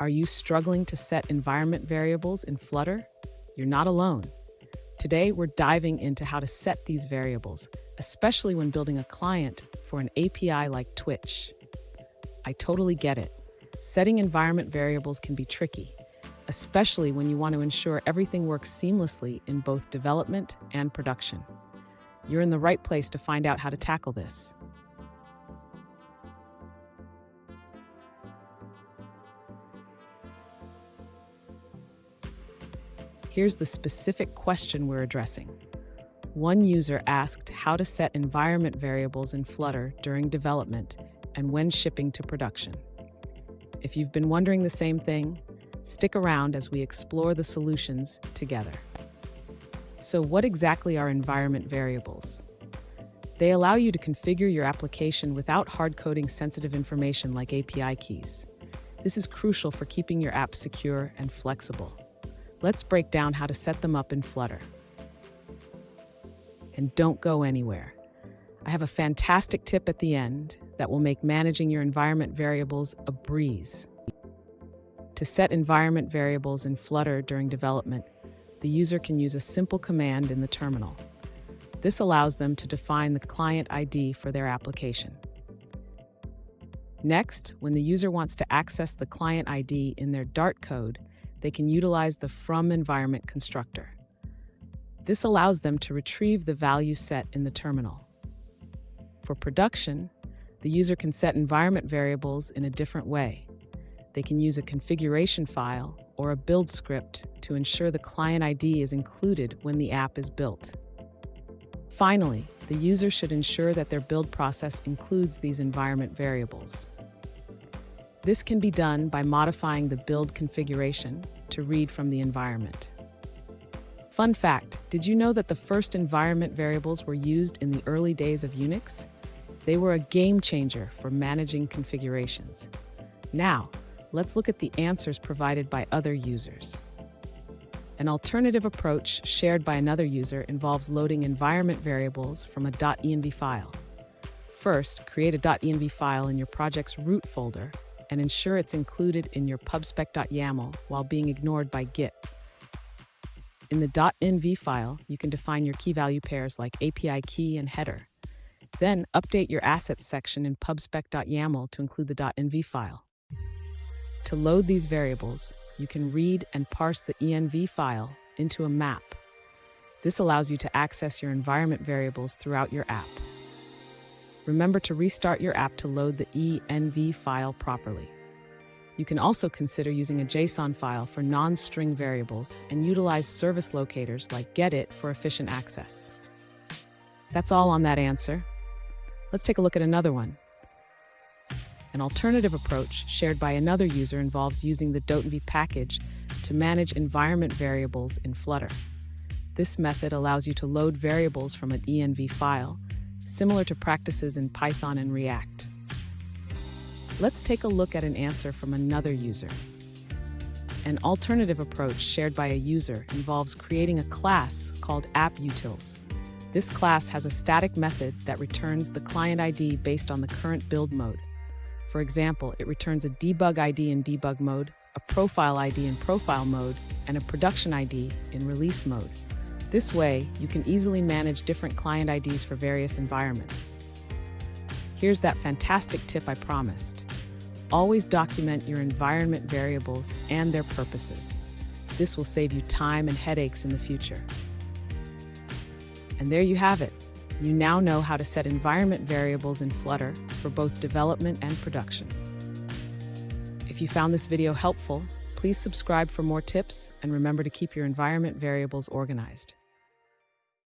Are you struggling to set environment variables in Flutter? You're not alone. Today, we're diving into how to set these variables, especially when building a client for an API like Twitch. I totally get it. Setting environment variables can be tricky, especially when you want to ensure everything works seamlessly in both development and production. You're in the right place to find out how to tackle this. Here's the specific question we're addressing. One user asked how to set environment variables in Flutter during development and when shipping to production. If you've been wondering the same thing, stick around as we explore the solutions together. So what exactly are environment variables? They allow you to configure your application without hard-coding sensitive information like API keys. This is crucial for keeping your app secure and flexible. Let's break down how to set them up in Flutter. And don't go anywhere. I have a fantastic tip at the end that will make managing your environment variables a breeze. To set environment variables in Flutter during development, the user can use a simple command in the terminal. This allows them to define the client ID for their application. Next, when the user wants to access the client ID in their Dart code, they can utilize the from environment constructor. This allows them to retrieve the value set in the terminal. For production, the user can set environment variables in a different way. They can use a configuration file or a build script to ensure the client ID is included when the app is built. Finally, the user should ensure that their build process includes these environment variables. This can be done by modifying the build configuration to read from the environment. Fun fact, did you know that the first environment variables were used in the early days of Unix? They were a game changer for managing configurations. Now, let's look at the answers provided by other users. An alternative approach shared by another user involves loading environment variables from a .env file. First, create a .env file in your project's root folder and ensure it's included in your pubspec.yaml while being ignored by Git. In the .env file, you can define your key value pairs like API key and header. Then update your assets section in pubspec.yaml to include the .env file. To load these variables, you can read and parse the env file into a map. This allows you to access your environment variables throughout your app. Remember to restart your app to load the env file properly. You can also consider using a JSON file for non-string variables and utilize service locators like getIt for efficient access. That's all on that answer. Let's take a look at another one. An alternative approach shared by another user involves using the .env package to manage environment variables in Flutter. This method allows you to load variables from an env file, similar to practices in Python and React. Let's take a look at an answer from another user. An alternative approach shared by a user involves creating a class called apputils. This class has a static method that returns the client ID based on the current build mode. For example, it returns a debug ID in debug mode, a profile ID in profile mode, and a production ID in release mode. This way, you can easily manage different client IDs for various environments. Here's that fantastic tip I promised. Always document your environment variables and their purposes. This will save you time and headaches in the future. And there you have it. You now know how to set environment variables in Flutter for both development and production. If you found this video helpful, please subscribe for more tips and remember to keep your environment variables organized.